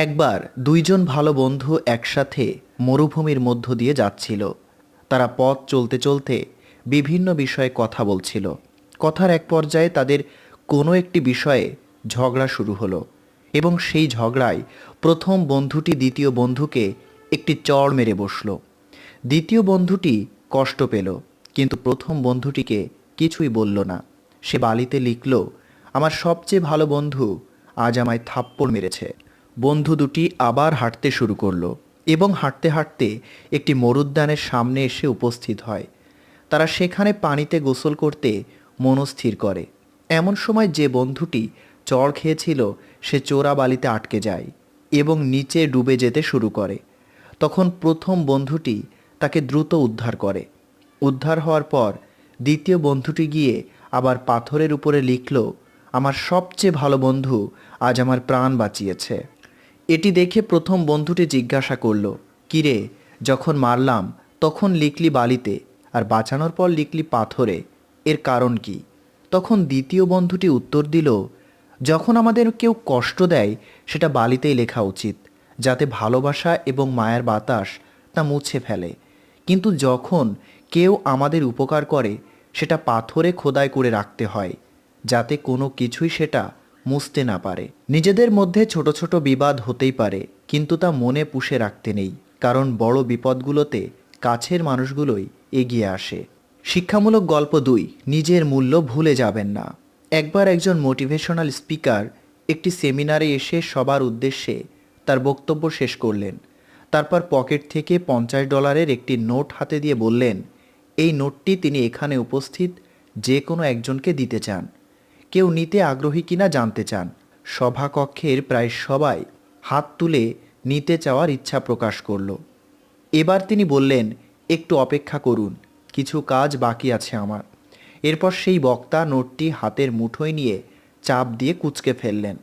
একবার দুইজন ভালো বন্ধু একসাথে মরুভূমির মধ্য দিয়ে যাচ্ছিল। তারা পথ চলতে চলতে বিভিন্ন বিষয়ে কথা বলছিল। কথার এক পর্যায়ে তাদের কোনো একটি বিষয়ে ঝগড়া শুরু হলো এবং সেই ঝগড়ায় প্রথম বন্ধুটি দ্বিতীয় বন্ধুকে একটি চড় মেরে বসলো। দ্বিতীয় বন্ধুটি কষ্ট পেল, কিন্তু প্রথম বন্ধুটিকে কিছুই বলল না। সে বালিতে লিখল, আমার সবচেয়ে ভালো বন্ধু আজ আমায় থাপ্পড় মেরেছে। বন্ধু দুটি আবার হাঁটতে শুরু করলো এবং হাঁটতে হাঁটতে একটি মরুদ্যানের সামনে এসে উপস্থিত হয়। তারা সেখানে পানিতে গোসল করতে মনস্থির করে। এমন সময় যে বন্ধুটি চড় খেয়েছিল সে চোরা বালিতে আটকে যায় এবং নিচে ডুবে যেতে শুরু করে। তখন প্রথম বন্ধুটি তাকে দ্রুত উদ্ধার করে। উদ্ধার হওয়ার পর দ্বিতীয় বন্ধুটি গিয়ে আবার পাথরের উপরে লিখল, আমার সবচেয়ে ভালো বন্ধু আজ আমার প্রাণ বাঁচিয়েছে। এটি দেখে প্রথম বন্ধুটি জিজ্ঞাসা করল, কিরে, যখন মারলাম তখন লিখলি বালিতে, আর বাঁচানোর পর লিখলি পাথরে, এর কারণ কি? তখন দ্বিতীয় বন্ধুটি উত্তর দিল, যখন আমাদের কেউ কষ্ট দেয় সেটা বালিতেই লেখা উচিত, যাতে ভালোবাসা এবং মায়ার বাতাস তা মুছে ফেলে। কিন্তু যখন কেউ আমাদের উপকার করে সেটা পাথরে খোদাই করে রাখতে হয়, যাতে কোনো কিছুই সেটা মুছতে না পারে। নিজেদের মধ্যে ছোট ছোট বিবাদ হতেই পারে, কিন্তু তা মনে পুষে রাখতে নেই, কারণ বড় বিপদগুলোতে কাছের মানুষগুলোই এগিয়ে আসে। শিক্ষামূলক গল্প 2, নিজের মূল্য ভুলে যাবেন না। একবার একজন মোটিভেশনাল স্পিকার একটি সেমিনারে এসে সবার উদ্দেশ্যে তার বক্তব্য শেষ করলেন। তারপর পকেট থেকে $50 একটি নোট হাতে দিয়ে বললেন, এই নোটটি তিনি এখানে উপস্থিত যে কোনো একজনকে দিতে চান। কেউ নিতে আগ্রহী কিনা জানতে চান। সভাকক্ষের প্রায় সবাই হাত তুলে নিতে চাওয়ার ইচ্ছা প্রকাশ করল। এবার তিনি বললেন, একটু অপেক্ষা করুন, কিছু কাজ বাকি আছে আমার। এরপর সেই বক্তা নোটটি হাতের মুঠোয় নিয়ে চাপ দিয়ে কুঁচকে ফেললেন।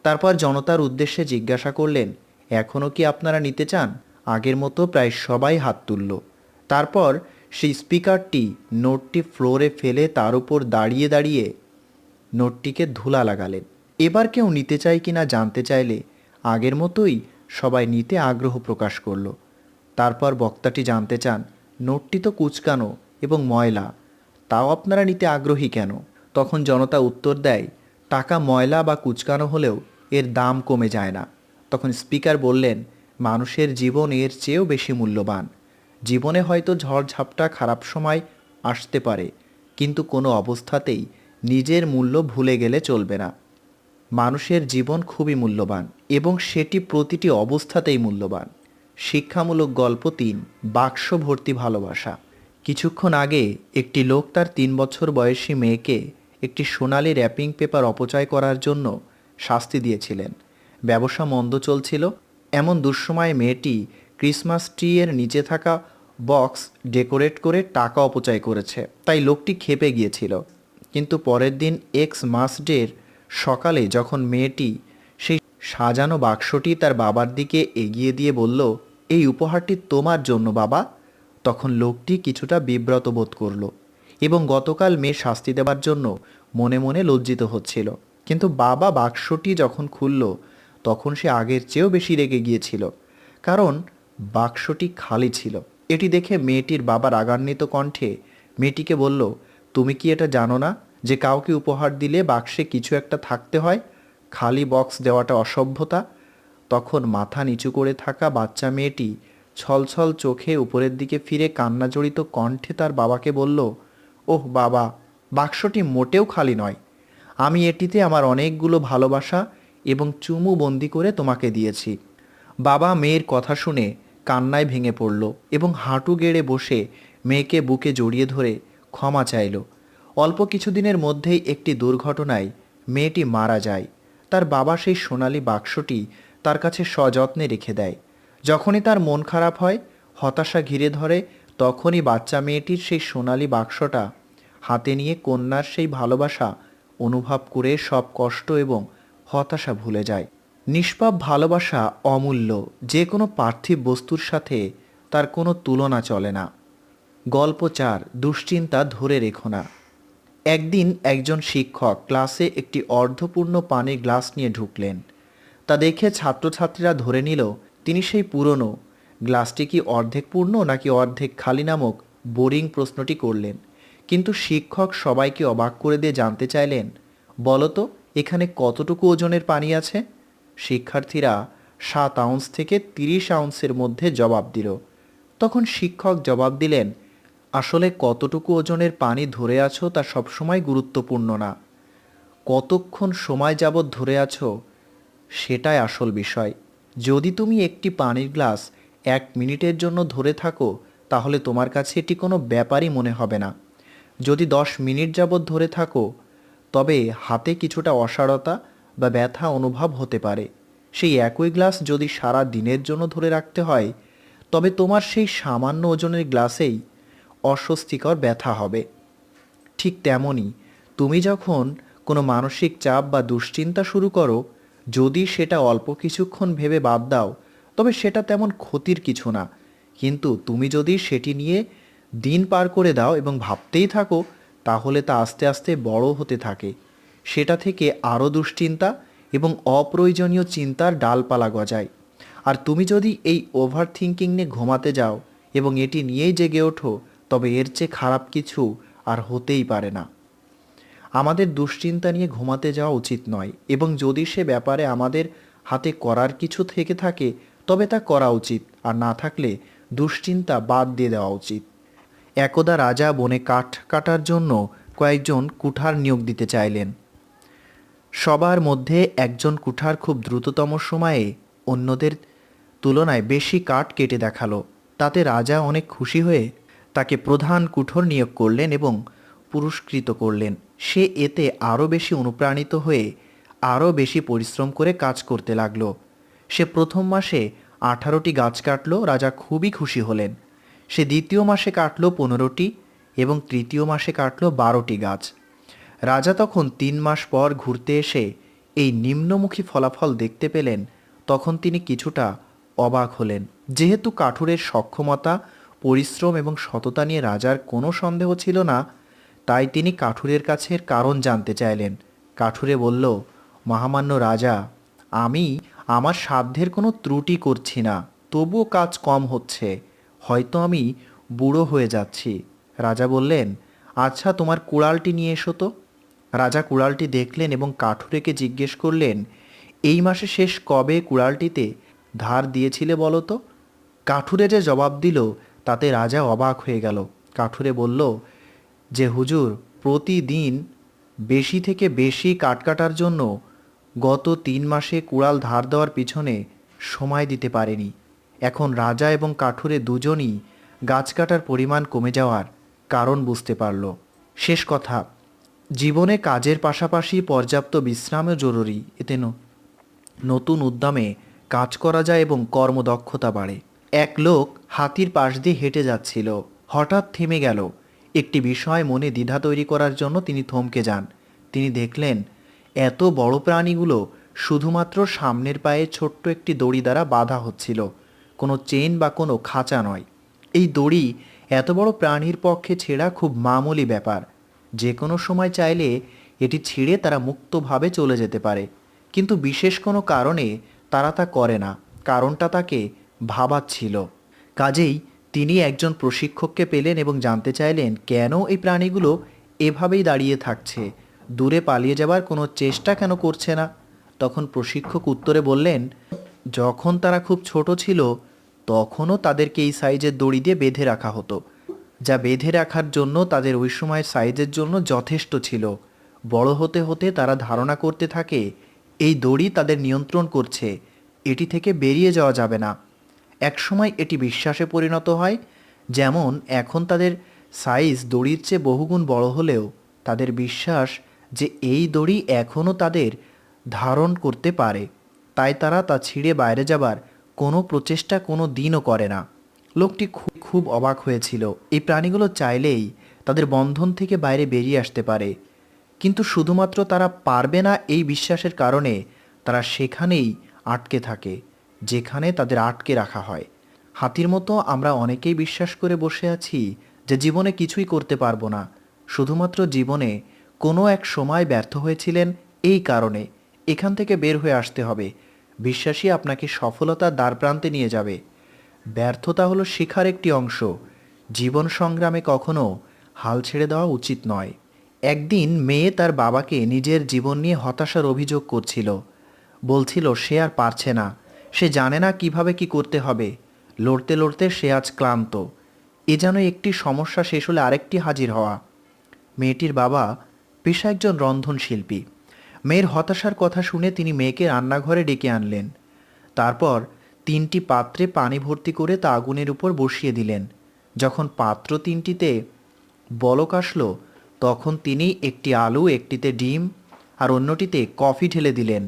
তারপর জনতার উদ্দেশ্যে জিজ্ঞাসা করলেন, এখনও কি আপনারা নিতে চান? আগের মতো প্রায় সবাই হাত তুলল। তারপর সেই স্পিকারটি নোটটি ফ্লোরে ফেলে তার উপর দাঁড়িয়ে দাঁড়িয়ে নোটটিকে ধুলা লাগালেন। এবার কেউ নিতে চায় কিনা জানতে চাইলে আগের মতোই সবাই নিতে আগ্রহ প্রকাশ করল। তারপর বক্তাটি জানতে চান, নোটটি তো কুঁচকানো এবং ময়লা, তাও আপনারা নিতে আগ্রহী কেন? তখন জনতা উত্তর দেয়, টাকা ময়লা বা কুঁচকানো হলেও এর দাম কমে যায় না। তখন স্পিকার বললেন, মানুষের জীবন এর চেয়েও বেশি মূল্যবান। জীবনে হয়তো ঝড়ঝাপটা খারাপ সময় আসতে পারে, কিন্তু কোনো অবস্থাতেই নিজের মূল্য ভুলে গেলে চলবে না। মানুষের জীবন খুবই মূল্যবান এবং সেটি প্রতিটি অবস্থাতেই মূল্যবান। শিক্ষামূলক গল্প 3, বাক্স ভর্তি ভালোবাসা। কিছুক্ষণ আগে একটি লোক তার 3 বছর বয়সী মেয়েকে একটি সোনালি র্যাপিং পেপার অপচয় করার জন্য শাস্তি দিয়েছিলেন। ব্যবসা মন্দ চলছিল, এমন দুঃসময়ে মেয়েটি ক্রিসমাস ট্রি এর নিচে থাকা বক্স ডেকোরেট করে টাকা অপচয় করেছে, তাই লোকটি ক্ষেপে গিয়েছিল। কিন্তু পরের দিন এক্স মাস ডের সকালে যখন মেয়েটি সেই সাজানো বাক্সটি তার বাবার দিকে এগিয়ে দিয়ে বলল, এই উপহারটি তোমার জন্য বাবা, তখন লোকটি কিছুটা বিব্রত বোধ করল এবং গতকাল মেয়ে শাস্তি দেওয়ার জন্য মনে মনে লজ্জিত হচ্ছিল। কিন্তু বাবা বাক্সটি যখন খুলল তখন সে আগের চেয়েও বেশি রেগে গিয়েছিল, কারণ বাক্সটি খালি ছিল। এটি দেখে মেয়েটির বাবা রাগান্বিত কণ্ঠে মেয়েটিকে বলল, তুমি কি এটা জানো না যে কাউকে উপহার দিলে বাক্সে কিছু একটা থাকতে হয়? খালি বক্স দেওয়াটা অসভ্যতা। তখন মাথা নিচু করে থাকা বাচ্চা মেয়েটি ছলছল চোখে উপরের দিকে ফিরে কান্নাজড়িত কণ্ঠে তার বাবাকে বলল, ওহ বাবা, বাক্সটি মোটেও খালি নয়। আমি এটিতে আমার অনেকগুলো ভালোবাসা এবং চুমু বন্দি করে তোমাকে দিয়েছি। বাবা মেয়ের কথা শুনে কান্নায় ভেঙে পড়ল এবং হাঁটু গেড়ে বসে মেয়েকে বুকে জড়িয়ে ধরে ক্ষমা চাইল। অল্প কিছুদিনের মধ্যেই একটি দুর্ঘটনায় মেয়েটি মারা যায়। তার বাবা সেই সোনালি বাক্সটি তার কাছে সযত্নে রেখে দেয়। যখনই তার মন খারাপ হয়, হতাশা ঘিরে ধরে, তখনই বাচ্চা মেয়েটির সেই সোনালি বাক্সটা হাতে নিয়ে কন্যার সেই ভালোবাসা অনুভব করে সব কষ্ট এবং হতাশা ভুলে যায়। নিষ্পাপ ভালোবাসা অমূল্য, যে কোনো পার্থিব বস্তুর সাথে তার কোনো তুলনা চলে না। গল্প 4, দুশ্চিন্তা ধরে রেখো না। একদিন একজন শিক্ষক ক্লাসে একটি অর্ধপূর্ণ পানির গ্লাস নিয়ে ঢুকলেন। তা দেখে ছাত্রছাত্রীরা ধরে নিল তিনি সেই পুরনো। গ্লাসটি কি অর্ধেক পূর্ণ নাকি অর্ধেক খালি নামক বোরিং প্রশ্নটি করলেন। কিন্তু শিক্ষক সবাইকে অবাক করে দিয়ে জানতে চাইলেন, বলো তো এখানে কতটুকু ওজনের পানি আছে? শিক্ষার্থীরা 7 আউন্স থেকে 30 আউন্সের মধ্যে জবাব দিল। তখন শিক্ষক জবাব দিলেন, আসলে কতটুকু ওজনের পানি ধরে আছো তা সবসময় গুরুত্বপূর্ণ না, কতক্ষণ সময় যাবৎ ধরে আছো সেটাই আসল বিষয়। যদি তুমি একটি পানির গ্লাস 1 মিনিটের জন্য ধরে থাকো তাহলে তোমার কাছে এটি কোনো ব্যাপারই মনে হবে না। যদি 10 মিনিট যাবৎ ধরে থাকো তবে হাতে কিছুটা অসাড়তা বা ব্যথা অনুভব হতে পারে। সেই একই গ্লাস যদি সারা দিনের জন্য ধরে রাখতে হয় তবে তোমার সেই সামান্য ওজনের গ্লাসেই অস্বস্তিকর ব্যথা হবে। ঠিক তেমনই তুমি যখন কোনো মানসিক চাপ বা দুশ্চিন্তা শুরু করো, যদি সেটা অল্প কিছুক্ষণ ভেবে বাদ দাও তবে সেটা তেমন ক্ষতির কিছু না। কিন্তু তুমি যদি সেটি নিয়ে দিন পার করে দাও এবং ভাবতেই থাকো তাহলে তা আস্তে আস্তে বড় হতে থাকে। সেটা থেকে আরও দুশ্চিন্তা এবং অপ্রয়োজনীয় চিন্তার ডালপালা গজায়। আর তুমি যদি এই ওভার থিঙ্কিং নিয়ে ঘুমাতে যাও এবং এটি নিয়েই জেগে ওঠো তবে এর চেয়ে খারাপ কিছু আর হতেই পারে না। আমাদের দুশ্চিন্তা নিয়ে ঘুমাতে যাওয়া উচিত নয় এবং যদি সে ব্যাপারে আমাদের হাতে করার কিছু থেকে থাকে তবে তা করা উচিত, আর না থাকলে দুশ্চিন্তা বাদ দিয়ে দেওয়া উচিত। একদা রাজা বনে কাঠ কাটার জন্য কয়েকজন কুঠার নিয়োগ দিতে চাইলেন। সবার মধ্যে একজন কুঠার খুব দ্রুততম সময়ে অন্যদের তুলনায় বেশি কাঠ কেটে দেখালো। তাতে রাজা অনেক খুশি হয়ে তাকে প্রধান কুঠোর নিয়োগ করলেন এবং পুরস্কৃত করলেন। সে এতে আরও বেশি অনুপ্রাণিত হয়ে আরও বেশি পরিশ্রম করে কাজ করতে লাগলো। সে প্রথম মাসে 18টি গাছ কাটলো। রাজা খুবই খুশি হলেন। সে দ্বিতীয় মাসে কাটলো 15টি এবং তৃতীয় মাসে কাটলো 12টি গাছ। রাজা তখন 3 মাস পর ঘুরতে এসে এই নিম্নমুখী ফলাফল দেখতে পেলেন। তখন তিনি কিছুটা অবাক হলেন। যেহেতু কাঠুরের সক্ষমতা, পরিশ্রম এবং সততা নিয়ে রাজার কোনো সন্দেহ ছিল না, তাই তিনি কাঠুরের কাছে এর কারণ জানতে চাইলেন। কাঠুরে বলল, মহামান্য রাজা, আমি আমার সাধ্যের কোনো ত্রুটি করছি না, তবুও কাজ কম হচ্ছে। হয়তো আমি বুড়ো হয়ে যাচ্ছি। রাজা বললেন, আচ্ছা তোমার কুড়ালটি নিয়ে এসো তো। রাজা কুড়ালটি দেখলেন এবং কাঠুরেকে জিজ্ঞেস করলেন, এই মাসে শেষ কবে কুড়ালটিতে ধার দিয়েছিলে বলো তো? কাঠুরে যে জবাব দিল তাতে রাজা অবাক হয়ে গেল। কাঠুরে বলল যে, হুজুর, প্রতিদিন বেশি থেকে বেশি কাঠ কাটার জন্য গত 3 মাসে কুড়াল ধার দেওয়ার পিছনে সময় দিতে পারেনি। এখন রাজা এবং কাঠুরে দুজনই গাছ কাটার পরিমাণ কমে যাওয়ার কারণ বুঝতে পারল। শেষ কথা, জীবনে কাজের পাশাপাশি পর্যাপ্ত বিশ্রামও জরুরি। এতে নতুন উদ্যমে কাজ করা যায় এবং কর্মদক্ষতা বাড়ে। এক লোক হাতির পাশ দিয়ে হেঁটে যাচ্ছিল। হঠাৎ থেমে গেল। একটি বিষয় মনে দ্বিধা তৈরি করার জন্য তিনি থমকে যান। তিনি দেখলেন এত বড় প্রাণীগুলো শুধুমাত্র সামনের পায়ে ছোট্ট একটি দড়ি দ্বারা বাঁধা হচ্ছিল, কোনো চেন বা কোনো খাঁচা নয়। এই দড়ি এত বড় প্রাণীর পক্ষে ছেঁড়া খুব মামুলি ব্যাপার। যে কোনো সময় চাইলে এটি ছিঁড়ে তারা মুক্তভাবে চলে যেতে পারে। কিন্তু বিশেষ কোনো কারণে তারা তা করে না। কারণটা তাকে ভাবাচ্ছিল। কাজেই তিনি একজন প্রশিক্ষককে পেলেন এবং জানতে চাইলেন কেন এই প্রাণীগুলো এভাবেই দাঁড়িয়ে থাকছে, দূরে পালিয়ে যাবার কোনো চেষ্টা কেন করছে না। তখন প্রশিক্ষক উত্তরে বললেন, যখন তারা খুব ছোট ছিল তখনও তাদেরকে এই সাইজের দড়ি দিয়ে বেঁধে রাখা হতো, যা বেঁধে রাখার জন্য তাদের ওই সময়ের সাইজের জন্য যথেষ্ট ছিল। বড় হতে হতে তারা ধারণা করতে থাকে এই দড়ি তাদের নিয়ন্ত্রণ করছে, এটি থেকে বেরিয়ে যাওয়া যাবে না। একসময় এটি বিশ্বাসে পরিণত হয়। যেমন এখন তাদের সাইজ দড়ির চেয়ে বহুগুণ বড় হলেও তাদের বিশ্বাস যে এই দড়ি এখনও তাদের ধারণ করতে পারে, তাই তারা তা ছিঁড়ে বাইরে যাবার কোনো প্রচেষ্টা কোনো দিনও করে না। লোকটি খুব অবাক হয়েছিল। এই প্রাণীগুলো চাইলেই তাদের বন্ধন থেকে বাইরে বেরিয়ে আসতে পারে, কিন্তু শুধুমাত্র তারা পারবে না এই বিশ্বাসের কারণে তারা সেখানেই আটকে থাকে যেখানে তাদের আটকে রাখা হয়। হাতির মতো আমরা অনেকেই বিশ্বাস করে বসে আছি যে জীবনে কিছুই করতে পারবো না, শুধুমাত্র জীবনে কোনো এক সময় ব্যর্থ হয়েছিলেন এই কারণে। এখান থেকে বের হয়ে আসতে হবে। বিশ্বাসই আপনাকে সফলতার দ্বারপ্রান্তে নিয়ে যাবে। ব্যর্থতা হলো শেখার একটি অংশ। জীবন সংগ্রামে কখনো হাল ছেড়ে দেওয়া উচিত নয়। একদিন মেয়ে তার বাবাকে নিজের জীবন নিয়ে হতাশার অভিযোগ করছিল। বলছিল সে আর পারছে না, সে জানে না কিভাবে কি করতে হবে। লড়তে লড়তে সে আজ ক্লান্ত। এ যেন একটি সমস্যা শেষ হলে আরেকটি হাজির হওয়া। মেয়েটির বাবা পেশা একজন রন্ধনশিল্পী। মেয়ের হতাশার কথা শুনে তিনি মেয়েকে রান্নাঘরে ডেকে আনলেন। তারপর 3টি পাত্রে পানি ভর্তি করে তা আগুনের উপর বসিয়ে দিলেন। যখন পাত্র 3টিতে বলক আসলো, তখন তিনি একটি আলু, একটিতে ডিম আর অন্যটিতে কফি ঢেলে দিলেন।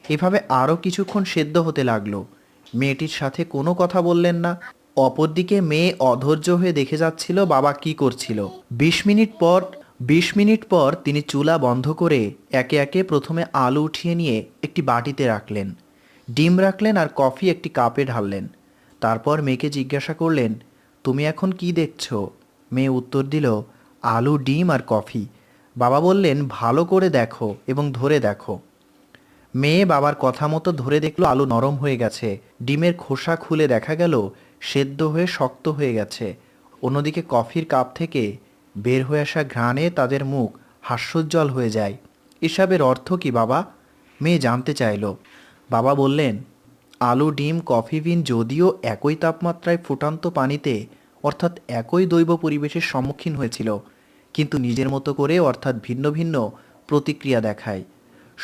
এভাবে আরও কিছুক্ষণ সেদ্ধ হতে লাগলো। মেয়েটির সাথে কোনো কথা বললেন না। অপরদিকে মেয়ে অধৈর্য হয়ে দেখে যাচ্ছিল বাবা কি করছিল। 20 মিনিট পর তিনি চুলা বন্ধ করে একে একে প্রথমে আলু উঠিয়ে নিয়ে একটি বাটিতে রাখলেন, ডিম রাখলেন আর কফি একটি কাপে ঢাললেন। তারপর মেয়েকে জিজ্ঞাসা করলেন, তুমি এখন কি দেখছো? মেয়ে উত্তর দিল, আলু, ডিম আর কফি। বাবা বললেন, ভালো করে দেখো এবং ধরে দেখো। মেয়ে বাবার কথা মতো ধরে দেখলো আলু নরম হয়ে গেছে। ডিমের খোসা খুলে দেখা গেল সেদ্ধ হয়ে শক্ত হয়ে গেছে। অন্যদিকে কফির কাপ থেকে বের হয়ে আসা ঘ্রাণে তাদের মুখ হাস্যোজ্জ্বল হয়ে যায়। এসবের অর্থ কি বাবা? মেয়ে জানতে চাইল। বাবা বললেন, আলু, ডিম, কফি বিন যদিও একই তাপমাত্রায় ফুটন্ত পানিতে অর্থাৎ একই দৈব পরিবেশের সম্মুখীন হয়েছিল, কিন্তু নিজের মতো করে অর্থাৎ ভিন্ন ভিন্ন প্রতিক্রিয়া দেখায়।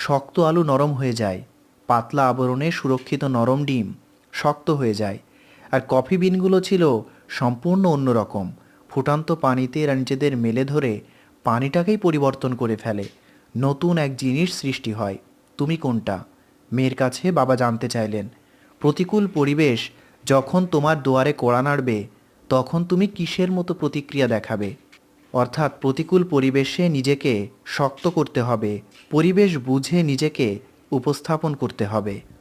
শক্ত আলু নরম হয়ে যায়, পাতলা আবরণে সুরক্ষিত নরম ডিম শক্ত হয়ে যায়। আর কফি বিনগুলো ছিল সম্পূর্ণ অন্যরকম। ফুটন্ত পানিতে এরা নিজেদের মেলে ধরে পানিটাকেই পরিবর্তন করে ফেলে। নতুন এক জিনিস সৃষ্টি হয়। তুমি কোনটা? মেয়ের কাছে বাবা জানতে চাইলেন, প্রতিকূল পরিবেশ যখন তোমার দুয়ারে কড়া নাড়বে, তখন তুমি কিসের মতো প্রতিক্রিয়া দেখাবে? অর্থাৎ প্রতিকূল পরিবেশে নিজেকে শক্ত করতে হবে, পরিবেশ বুঝে নিজেকে উপস্থাপন করতে হবে।